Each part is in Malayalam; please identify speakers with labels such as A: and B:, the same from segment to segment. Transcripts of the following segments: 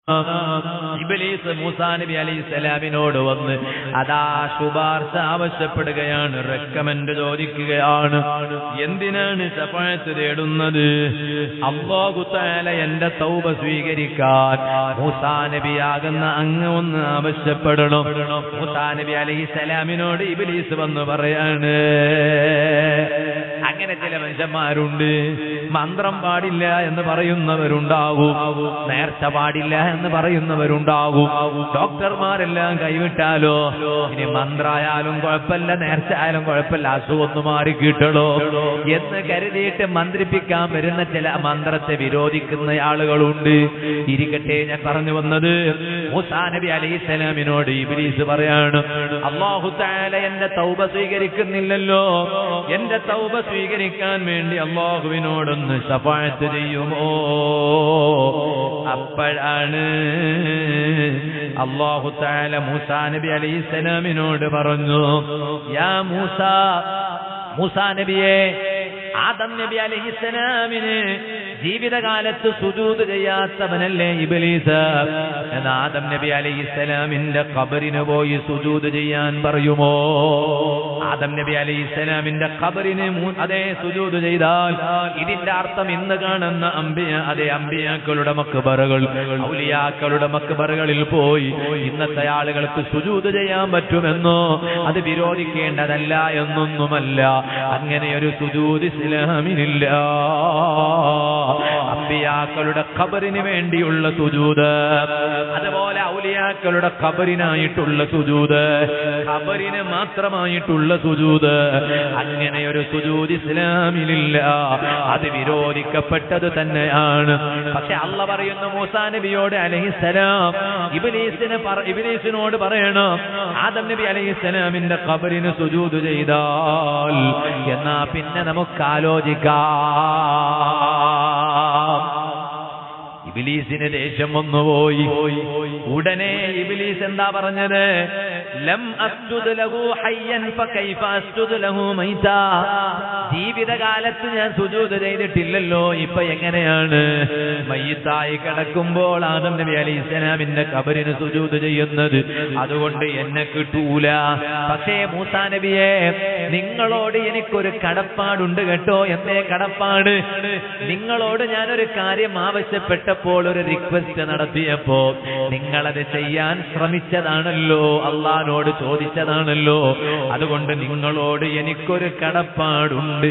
A: ഇബ്ലീസ് മൂസാ നബി അലൈഹിസ്സലാമിനോട് വന്ന് അതാ ശുപാർശ ആവശ്യപ്പെടുകയാണ്, റെക്കമെൻഡ് ചോദിക്കുകയാണ്. എന്തിനാണ് ശഫാഅത്ത് തേടുന്നത്? അല്ലാഹു തആല എന്റെ തൗബ സ്വീകരിക്കാൻ മൂസാ നബിയാകുന്ന അങ്ങ് ഒന്ന് ആവശ്യപ്പെടണം. മൂസാ നബി അലൈഹിസ്സലാമിനോട് ഇബ്ലീസ് വന്ന് പറയാണ്. അങ്ങനെ ചില മനുഷ്യന്മാരുണ്ട്, മന്ത്രം പാടില്ല എന്ന് പറയുന്നവരുണ്ടാകും, നേർച്ച പാടില്ല എന്ന് പറയുന്നവരുണ്ടാകും. ഡോക്ടർമാരെല്ലാം കൈവിട്ടാലോ, ഇനി മന്ത്രായാലും കുഴപ്പമില്ല, നേർച്ച ആയാലും കുഴപ്പമില്ല, അസുഖം മാറി കിട്ടണോ എന്ന് കരുതിയിട്ട് മന്ത്രിപ്പിക്കാൻ വരുന്ന ചില മന്ത്രത്തെ വിരോധിക്കുന്ന ആളുകളുണ്ട്. ഇരിക്കട്ടെ, ഞാൻ പറഞ്ഞു വന്നത് മൂസാ നബി അലൈഹിസ്സലാമിനോട് ഇബ്ലീസ് പറയാണ്, അല്ലാഹു തആല എന്റെ തൗബ സ്വീകരിക്കുന്നില്ലല്ലോ, എന്റെ തൗബ സ്വീകരിക്കാൻ വേണ്ടി അല്ലാഹുവിനോടൊന്ന് ശഫാഅത്ത് ചെയ്യുമോ? അപ്പോഴാണ് അല്ലാഹു തആല മൂസാ നബി അലൈഹിസ്സലാമിനോട് പറഞ്ഞു, യാ മൂസാ, മൂസാ നബിയെ, ആദം നബി അലൈഹിസ്സലാമിന് ജീവിതകാലത്ത് സുജൂദ് ചെയ്യാത്തവനല്ലേ ഇബ്ലീസ്? എന്ന് ആദം നബി അലൈഹിസ്സലാമിന്റെ ഖബറിന് പോയി സുജൂദ് ചെയ്യാൻ പറയുമോ? ആദം നബി അലൈഹിസ്സലാമിന്റെ ഖബറിന് അതേ സുജൂദ് ചെയ്താൽ ഇതിന്റെ അർത്ഥം ഇന്ന് കാണുന്ന അമ്പിയാക്കളുടെ മക്ബറകൾ, ഔലിയാക്കളുടെ മക്ബറകളിൽ പോയി ഇന്നത്തെ ആളുകൾക്ക് സുജൂദ് ചെയ്യാൻ പറ്റുമെന്നോ? അത് വിരോധിക്കേണ്ടതല്ല എന്നൊന്നുമല്ല. അങ്ങനെയൊരു സുജൂദ് ഇസ്ലാമിനില്ല. അമ്പിയാക്കളുടെ ഖബറിന് വേണ്ടിയുള്ള സുജൂദ്, അതുപോലെ ഔലിയാക്കളുടെ ഖബറിനായിട്ടുള്ള സുജൂദ്, ഖബറിന് മാത്രമായിട്ടുള്ള സുജൂദ്, അങ്ങനെ ഒരു സുജൂദ് ഇസ്ലാമിലില്ല. അത് വിരോധിക്കപ്പെട്ടത് തന്നെയാണ്. പക്ഷെ അല്ലാഹ് പറയുന്നു മൂസാ നബിയോട് അലൈഹിസ്സലാം, ഇബ്ലീസിനോട് പറയണം, ആദം നബി അലൈഹിസ്സലാമിന്റെ ഖബറിന് സുജൂദ് ചെയ്താൽ എന്നാ പിന്നെ നമുക്ക് ആലോചിക്കാം. ഇബ്ലീസിന് ദേഷ്യം വന്നുപോയി. ഉടനെ ഇബ്ലീസ് എന്താ പറഞ്ഞത്? ലം അസ്ജുദ് ലഹു ഹയ്യൻ ഫകൈഫ അസ്ജുദ് ലഹു മൈതാ. ജീവിതകാലത്ത് ഞാൻ സുജൂദ് ചെയ്തിട്ടില്ലല്ലോ, ഇപ്പൊ എങ്ങനെയാണ് മയ്യിത്തായി കിടക്കുമ്പോൾ ആദം നബി അലൈഹിസ്സലാമിന്റെ ഖബറിന് സുജൂദ് ചെയ്യുന്നത്? അതുകൊണ്ട് എന്നെ കിട്ടൂല. പക്ഷേ മൂസാ നബിയെ, നിങ്ങളോട് എനിക്കൊരു കടപ്പാടുണ്ട് കേട്ടോ. എന്തേ കടപ്പാട്? നിങ്ങളോട് ഞാനൊരു കാര്യം ആവശ്യപ്പെട്ടപ്പോൾ, ഒരു റിക്വസ്റ്റ് നടത്തിയപ്പോ നിങ്ങളത് ചെയ്യാൻ ശ്രമിച്ചതാണല്ലോ, അള്ളാഹുവിനോട് ചോദിച്ചതാണല്ലോ. അതുകൊണ്ട് നിങ്ങളോട് എനിക്കൊരു കടപ്പാടുണ്ട്.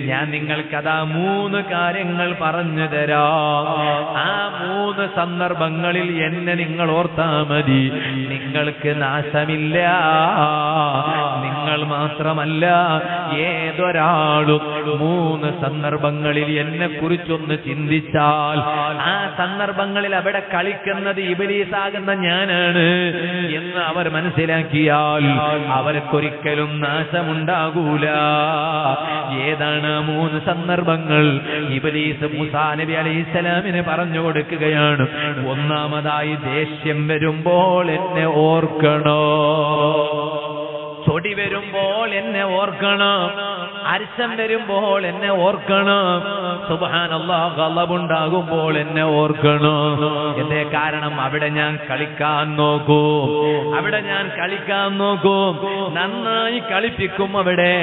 A: ഞാൻ നിങ്ങൾക്കതാ 3 കാര്യങ്ങൾ പറഞ്ഞു തരാം. ആ 3 സന്ദർഭങ്ങളിൽ എന്നെ നിങ്ങൾ ഓർത്താ മതി. നിങ്ങൾക്ക് നാശമില്ല. നിങ്ങൾ മാത്രമല്ല, ഏതൊരാളും 3 സന്ദർഭങ്ങളിൽ എന്നെ കുറിച്ചൊന്ന് ചിന്തിച്ചാൽ ആ സന്ദർഭങ്ങളിൽ അവിടെ കളിക്കുന്നത് ഇബ്ലീസാകുന്ന ഞാനാണ് എന്ന് അവർ മനസ്സിലാക്കിയാൽ അവർക്കൊരിക്കലും നാശമുണ്ടാകൂല. ഏതാണ് 3 സന്ദർഭങ്ങൾ? ഇബ്ലീസ് മൂസാ നബി അലൈഹിസ്സലാമിന് പറഞ്ഞു കൊടുക്കുകയാണ്. ഒന്നാമതായി, ദേഷ്യം വരുമ്പോൾ എന്നെ ഓർക്കണോ, ചൊടി വരുമ്പോൾ എന്നെ ഓർക്കണം, അരിശം വരുമ്പോൾ എന്നെ ഓർക്കണം, സുബ്ഹാനല്ലാഹ് ഗളബുണ്ടാകുമ്പോൾ എന്നെ ഓർക്കണം. എന്തേ കാരണം? അവിടെ ഞാൻ കളിക്കാൻ നോക്കും, നന്നായി കളിപ്പിക്കും അവിടെ.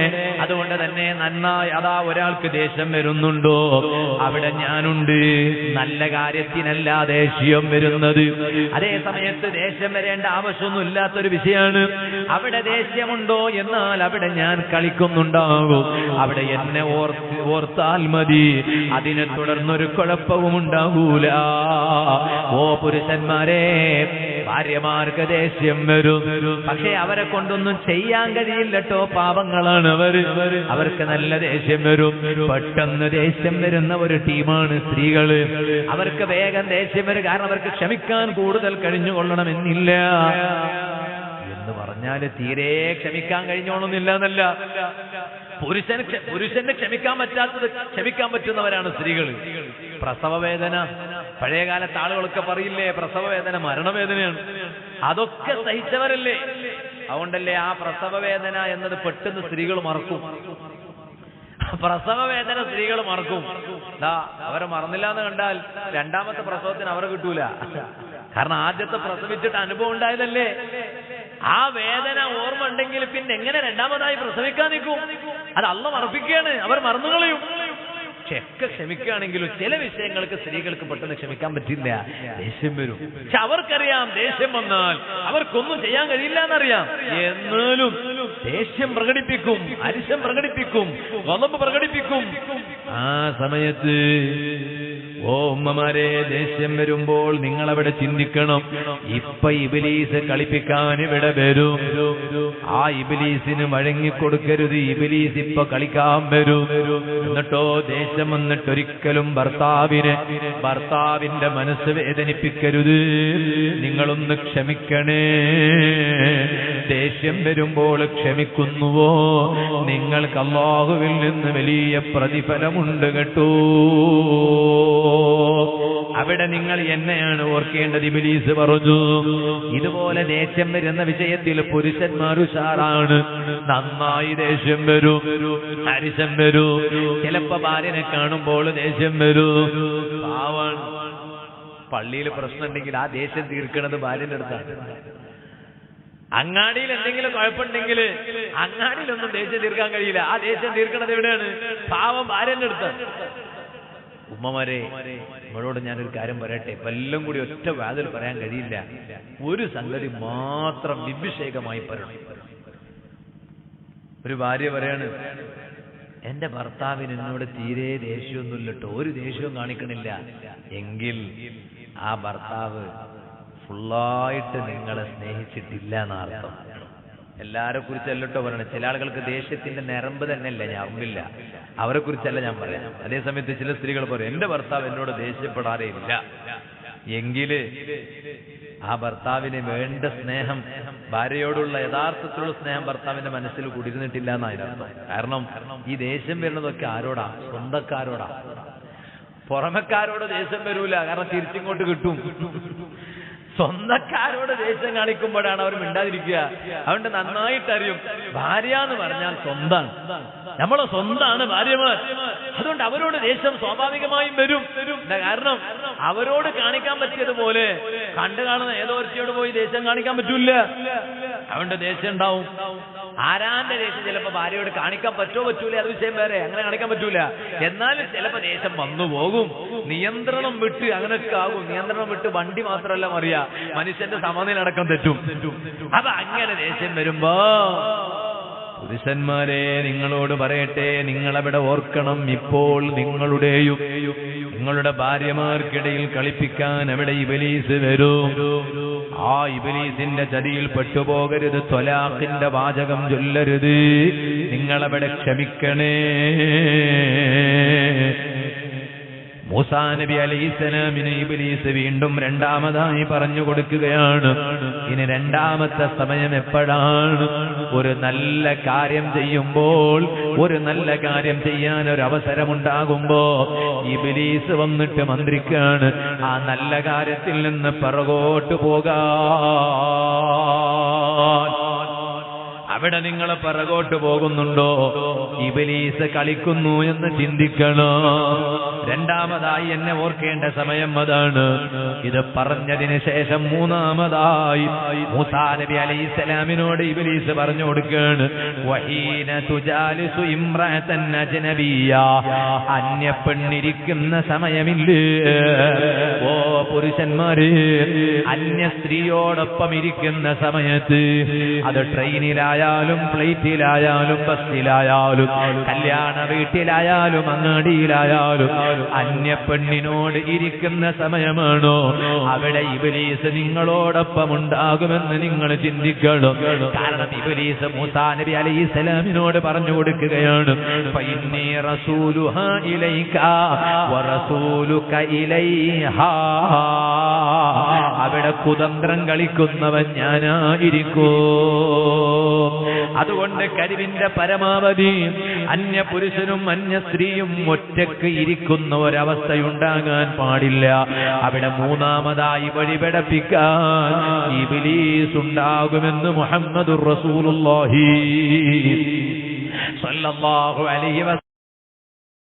A: അതുകൊണ്ട് തന്നെ നന്നായി, അതാ ഒരാൾക്ക് ദേഷ്യം വരുന്നുണ്ടോ, അവിടെ ഞാനുണ്ട്. നല്ല കാര്യത്തിനല്ല ദേഷ്യം വരുന്നത്. അതേ സമയത്ത് ദേഷ്യം വരേണ്ട ആവശ്യമൊന്നുമില്ലാത്തൊരു വിഷയമാണ്. അവിടെ ദേഷ്യമുണ്ടോ എന്നാൽ അവിടെ ഞാൻ കളിക്കുന്നുണ്ടാകും. അവിടെ എന്നെ ഓർത്താൽ മതി. അതിനെ തുടർന്നൊരു കുഴപ്പവും ഉണ്ടാകൂല. ഓ പുരുഷന്മാരെ, ഭാര്യമാർക്ക് ദേഷ്യം വരും, പക്ഷെ അവരെ കൊണ്ടൊന്നും ചെയ്യാൻ കഴിയില്ലട്ടോ, പാപങ്ങളാണ് അവർക്ക് നല്ല ദേഷ്യം വരും. പെട്ടെന്ന് ദേഷ്യം വരുന്ന ഒരു ടീമാണ് സ്ത്രീകള്. അവർക്ക് വേഗം ദേഷ്യം വരും, കാരണം അവർക്ക് ക്ഷമിക്കാൻ കൂടുതൽ കഴിഞ്ഞുകൊള്ളണമെന്നില്ല. എന്ന് പറഞ്ഞാല് തീരെ ക്ഷമിക്കാൻ കഴിഞ്ഞോണമെന്നില്ല എന്നല്ല. പുരുഷന് ക്ഷമിക്കാൻ പറ്റുന്നവരാണ് സ്ത്രീകൾ. പ്രസവ വേദന, പഴയകാലത്ത് ആളുകളൊക്കെ പറയില്ലേ, പ്രസവ വേദന മരണവേദനയാണ്. അതൊക്കെ സഹിച്ചവരല്ലേ. അതുകൊണ്ടല്ലേ ആ പ്രസവ വേദന എന്നത് പെട്ടെന്ന് സ്ത്രീകൾ മറക്കും. പ്രസവ വേദന സ്ത്രീകൾ മറക്കും. അവരെ മറന്നില്ല എന്ന് കണ്ടാൽ രണ്ടാമത്തെ പ്രസവത്തിന് അവരെ കിട്ടൂല. കാരണം ആദ്യത്തെ പ്രസവിച്ചിട്ട് അനുഭവം ഉണ്ടായതല്ലേ. ആ വേദന ഓർമ്മ ഉണ്ടെങ്കിൽ പിന്നെ എങ്ങനെ രണ്ടാമതായി പ്രസവിക്കാൻ നിൽക്കും? അത് അള്ളാഹ് മറപ്പിക്കുകയാണ്. അവർ മറന്നുകളയും. ഒക്കെ ക്ഷമിക്കുകയാണെങ്കിലും ചില വിഷയങ്ങൾക്ക് സ്ത്രീകൾക്ക് പെട്ടെന്ന് ക്ഷമിക്കാൻ പറ്റില്ല, ദേഷ്യം വരും. പക്ഷെ അവർക്കറിയാം ദേഷ്യം വന്നാൽ അവർക്കൊന്നും ചെയ്യാൻ കഴിയില്ല എന്നറിയാം. എന്നാലും ദേഷ്യം പ്രകടിപ്പിക്കും, അരിശം പ്രകടിപ്പിക്കും, വലമ്പ് പ്രകടിപ്പിക്കും. ആ സമയത്ത് ഓ ഉമ്മമാരെ, ദേഷ്യം വരുമ്പോൾ നിങ്ങളവിടെ ചിന്തിക്കണം, ഇപ്പൊ ഇബ്ലീസ് കളിപ്പിക്കാൻ ഇവിടെ വരും. ആ ഇബ്ലീസിന് വഴങ്ങിക്കൊടുക്കരുത്. ഇബ്ലീസ് ഇപ്പൊ കളിക്കാൻ വരും. എന്നിട്ടോ ദേഷ്യം വന്നിട്ടൊരിക്കലും ഭർത്താവിന്റെ മനസ്സ് വേദനിപ്പിക്കരുത്. നിങ്ങളൊന്ന് ക്ഷമിക്കണേ. ദേഷ്യം വരുമ്പോൾ ക്ഷമിക്കുന്നുവോ നിങ്ങൾക്ക് അല്ലാഹുവിൽ നിന്ന് വലിയ പ്രതിഫലമുണ്ട് കേട്ടോ. അവിടെ നിങ്ങൾ എന്നെയാണ് ഓർക്കേണ്ടത്. ഇബ്ലീസ് പറഞ്ഞു, ഇതുപോലെ ദേഷ്യം വരുന്ന വിഷയത്തിൽ പുരുഷന്മാർ ഉഷാറാണ്. നന്നായി ദേഷ്യം വരും, അരിശം വരും. ചിലപ്പോ ഭാര്യനെ കാണുമ്പോൾ ദേഷ്യം വരും. പാവൻ പള്ളിയിൽ പ്രശ്നമുണ്ടെങ്കിൽ ആ ദേഷ്യം തീർക്കണത് ഭാര്യന്റെ അടുത്താണ്. അങ്ങാടിയിൽ എന്തെങ്കിലും കുഴപ്പമുണ്ടെങ്കിൽ അങ്ങാടിയിലൊന്നും ദേഷ്യം തീർക്കാൻ കഴിയില്ല. ആ ദേഷ്യം തീർക്കണത് എവിടെയാണ്? പാവം ഭാര്യന്റെ അടുത്താണ്. ഉമ്മമാരെ, നമ്മളോട് ഞാനൊരു കാര്യം പറയട്ടെ. എല്ലാം കൂടി ഒറ്റ വാതിൽ പറയാൻ കഴിയില്ല. ഒരു സംഗതി മാത്രം വിഭിഷേകമായി പറയണം. ഒരു ഭാര്യ പറയാണ്, എന്റെ ഭർത്താവിന് എന്നോട് തീരെ ദേഷ്യമൊന്നുമില്ല കേട്ടോ, ഒരു ദേഷ്യവും കാണിക്കണില്ല. എങ്കിൽ ആ ഭർത്താവ് ഫുള്ളായിട്ട് നിങ്ങളെ സ്നേഹിച്ചിട്ടില്ല എന്നർത്ഥം. എല്ലാരെ കുറിച്ചല്ലോ പറയണേ. ചില ആളുകൾക്ക് ദേഷ്യത്തിന്റെ നരമ്പ് തന്നെയല്ല, ഞരമ്പില്ല. അവരെ കുറിച്ചല്ല ഞാൻ പറയാം. അതേസമയത്ത് ചില സ്ത്രീകൾ പറയും, എന്റെ ഭർത്താവ് എന്നോട് ദേഷ്യപ്പെടാറേ ഇല്ല. എങ്കില് ആ ഭർത്താവിന് വേണ്ട സ്നേഹം, ഭാര്യയോടുള്ള യഥാർത്ഥത്തിലുള്ള സ്നേഹം ഭർത്താവിന്റെ മനസ്സിൽ കുടിരുന്നിട്ടില്ല എന്നതിനർത്ഥം. കാരണം ഈ ദേഷ്യം വരുന്നതൊക്കെ ആരോടാ? സ്വന്തക്കാരോടാ. പുറമക്കാരോട് ദേഷ്യം വരൂല, കാരണം തിരിച്ചിങ്ങോട്ട് കിട്ടും. സ്വന്തക്കാരോട് ദേഷ്യം കാണിക്കുമ്പോഴാണ് അവർ മിണ്ടാതിരിക്കുക. അതുകൊണ്ട് നന്നായിട്ടറിയും, ഭാര്യ എന്ന് പറഞ്ഞാൽ സ്വന്താണ്, നമ്മളെ സ്വന്താണ് ഭാര്യമാർ. അതുകൊണ്ട് അവരോട് ദേഷ്യം സ്വാഭാവികമായും വരും. കാരണം അവരോട് കാണിക്കാൻ പറ്റിയതുപോലെ കണ്ടു കാണുന്ന ഏതോ ഒരുത്തിയോട് പോയി ദേഷ്യം കാണിക്കാൻ പറ്റൂല. അതുകൊണ്ട് ദേഷ്യം ഉണ്ടാവും. ആരാന്റെ ദേഷ്യം ചിലപ്പോ ഭാര്യയോട് കാണിക്കാൻ പറ്റൂല, അത് വിഷയം വേറെ, അങ്ങനെ കാണിക്കാൻ പറ്റൂല. എന്നാലും ചിലപ്പോ ദേഷ്യം വന്നു പോകും. നിയന്ത്രണം വിട്ട് അങ്ങനെയൊക്കെ ആകും. നിയന്ത്രണം വിട്ട് വണ്ടി മാത്രമല്ല മറിയാ, മനുഷ്യന്റെ സമനില അടക്കം തെറ്റും. അപ്പൊ അങ്ങനെ ദേഷ്യം വരുമ്പോ പുരുഷന്മാരെ, നിങ്ങളോട് പറയട്ടെ, നിങ്ങളവിടെ ഓർക്കണം, ഇപ്പോൾ നിങ്ങളുടെയും നിങ്ങളുടെ ഭാര്യമാർക്കിടയിൽ കളിപ്പിക്കാൻ അവിടെ ഇബ്ലീസ് വരും. ആ ഇബ്ലീസിന്റെ ചതിയിൽ പെട്ടുപോകരുത്. ത്വലാഖിന്റെ വാചകം ചൊല്ലരുത്. നിങ്ങളവിടെ ക്ഷമിക്കണേ. മൂസാ നബി അലൈഹിസ്സലാമിന് ഇബ്ലീസ് വീണ്ടും രണ്ടാമതായി പറഞ്ഞു കൊടുക്കുകയാണ്, ഇനി രണ്ടാമത്തെ സമയം എപ്പോഴാണ്? ഒരു നല്ല കാര്യം ചെയ്യുമ്പോൾ, ഒരു നല്ല കാര്യം ചെയ്യാൻ ഒരു അവസരമുണ്ടാകുമ്പോ ഇബ്ലീസ് വന്നിട്ട് മന്ത്രിക്കാണ്, ആ നല്ല കാര്യത്തിൽ നിന്ന് പിറകോട്ട് പോകാൻ. അവിടെ നിങ്ങൾ പിറകോട്ട് പോകുന്നുണ്ടോ? ഇബ്ലീസ് കളിക്കുന്നു എന്ന് ചിന്തിക്കണം. രണ്ടാമതായി എന്നെ ഓർക്കേണ്ട സമയം അതാണ്. ഇത് പറഞ്ഞതിന് ശേഷം മൂന്നാമതായി മൂസാ നബി അലൈഹിസ്സലാമിനോട് ഇബ്ലീസ് പറഞ്ഞു കൊടുക്കുകയാണ്, വഹീന തുജാലിസു ഇംറഅതൻ അജ്നബിയ്യ, അന്യ പെണ്ണിരിക്കുന്ന സമയമില്ലേ? ഓ പുരുഷന്മാരെ, അന്യ സ്ത്രീയോടൊപ്പം ഇരിക്കുന്ന സമയത്ത്, അത് ട്രെയിനിലായാലും ഫ്ലൈറ്റിലായാലും ബസ്സിലായാലും കല്യാണ വീട്ടിലായാലും അങ്ങാടിയിലായാലും അന്യ പെണ്ണിനോട് ഇരിക്കുന്ന സമയമാണോ? അവിടെ ഇബ്ലീസ് നിങ്ങളോടൊപ്പം ഉണ്ടാകുമെന്ന് നിങ്ങൾ ചിന്തിക്കണം. കാരണം ഇബ്ലീസ് മൂസാ നബി അലൈഹിസ്സലാമിനോട് പറഞ്ഞു കൊടുക്കുകയാണ്, ഫഇന്നീ റസൂലുഹാ ഇലൈക വറസൂലുക ഇലൈഹാ. അവിടെ കുതന്ത്രം കളിക്കുന്നവൻ ഞാനായിരിക്കും. അതുകൊണ്ട് കരിവിന്റെ പരമാവധി അന്യ പുരുഷനും അന്യ സ്ത്രീയും ഒറ്റക്ക് ഇരിക്കുന്ന ഒരവസ്ഥയുണ്ടാകാൻ പാടില്ല. അവിടെ മൂന്നാമതായി വഴിപെടപ്പിക്കാൻ ഇബ്ലീസ് ഉണ്ടാകുമെന്ന് മുഹമ്മദുർ റസൂലുള്ളാഹി സ്വല്ലല്ലാഹു അലൈഹി വസല്ലം